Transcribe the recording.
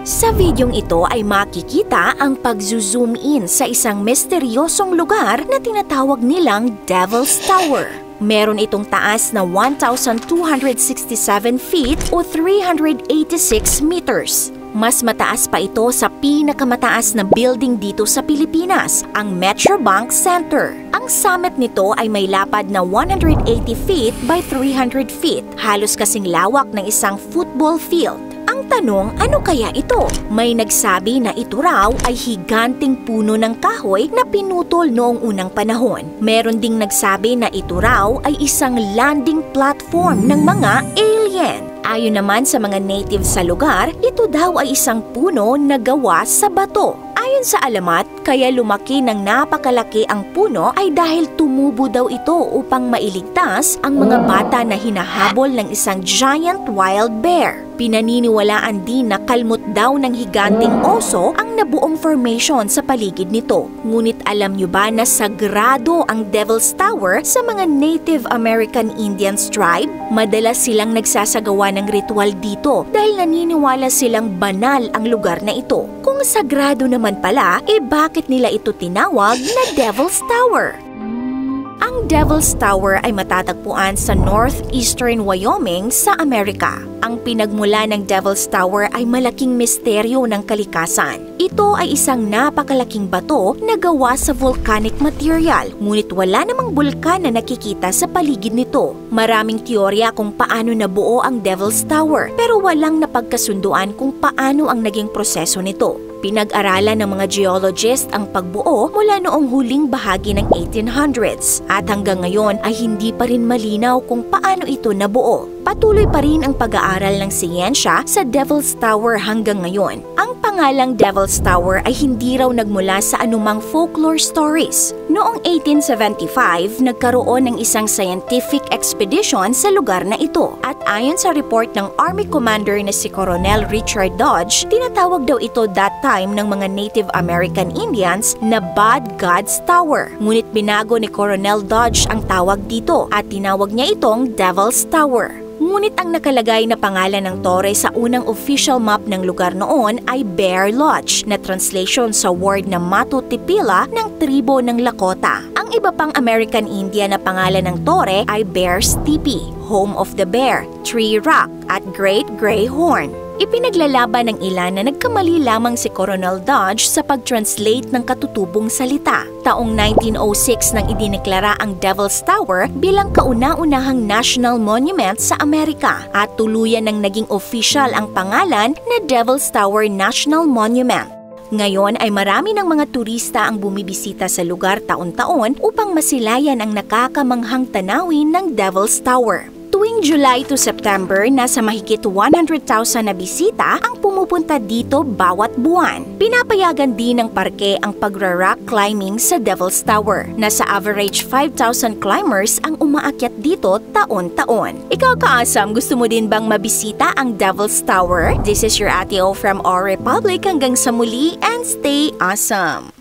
Sa videong ito ay makikita ang pag-zoom in sa isang misteryosong lugar na tinatawag nilang Devil's Tower. Meron itong taas na 1,267 feet o 386 meters. Mas mataas pa ito sa pinakamataas na building dito sa Pilipinas, ang Metrobank Center. Ang summit nito ay may lapad na 180 feet by 300 feet, halos kasing lawak ng isang football field. Ang tanong, ano kaya ito? May nagsabi na ito raw ay higanting puno ng kahoy na pinutol noong unang panahon. Meron ding nagsabi na ito raw ay isang landing platform ng mga alien. Ayon naman sa mga native sa lugar, ito daw ay isang puno na gawa sa bato. Ayon sa alamat, kaya lumaki ng napakalaki ang puno ay dahil tumubo daw ito upang mailigtas ang mga bata na hinahabol ng isang giant wild bear. Pinaniniwalaan din na kalmot daw ng higanting oso ang nabuong formation sa paligid nito. Ngunit alam nyo ba na sagrado ang Devil's Tower sa mga Native American Indians tribe? Madalas silang nagsasagawa ng ritual dito dahil naniniwala silang banal ang lugar na ito. Kung sagrado naman pala, bakit nila ito tinawag na Devil's Tower? Ang Devil's Tower ay matatagpuan sa northeastern Wyoming sa Amerika. Ang pinagmula ng Devil's Tower ay malaking misteryo ng kalikasan. Ito ay isang napakalaking bato na gawa sa volcanic material, ngunit wala namang bulkan na nakikita sa paligid nito. Maraming teorya kung paano nabuo ang Devil's Tower, pero walang napagkasunduan kung paano ang naging proseso nito. Pinag-aralan ng mga geologist ang pagbuo mula noong huling bahagi ng 1800s at hanggang ngayon ay hindi pa rin malinaw kung paano ito nabuo. Patuloy pa rin ang pag-aaral ng siyensya sa Devil's Tower hanggang ngayon. Ang pangalang Devil's Tower ay hindi raw nagmula sa anumang folklore stories. Noong 1875, nagkaroon ng isang scientific expedition sa lugar na ito. At ayon sa report ng Army Commander na si Colonel Richard Dodge, tinatawag daw ito that time ng mga Native American Indians na Bad God's Tower. Ngunit binago ni Colonel Dodge ang tawag dito at tinawag niya itong Devil's Tower. Ngunit ang nakalagay na pangalan ng tore sa unang official map ng lugar noon ay Bear Lodge, na translation sa word na Matutipila ng tribo ng Lakota. Ang iba pang American Indian na pangalan ng tore ay Bear's Teepee, Home of the Bear, Tree Rock, at Great Gray Horn. Ipinaglalaban ng ilan na nagkamali lamang si Colonel Dodge sa pag-translate ng katutubong salita. Taong 1906 nang idineklara ang Devil's Tower bilang kauna-unahang national monument sa Amerika at tuluyan nang naging official ang pangalan na Devil's Tower National Monument. Ngayon ay marami ng mga turista ang bumibisita sa lugar taon-taon upang masilayan ang nakakamanghang tanawin ng Devil's Tower. Tuwing July to September, nasa mahigit 100,000 na bisita ang pumupunta dito bawat buwan. Pinapayagan din ng parke ang pagra-rock climbing sa Devil's Tower. Nasa average 5,000 climbers ang umaakyat dito taon-taon. Ikaw kaasam, gusto mo din bang mabisita ang Devil's Tower? This is your Ate O from Our Republic. Hanggang sa muli and stay awesome!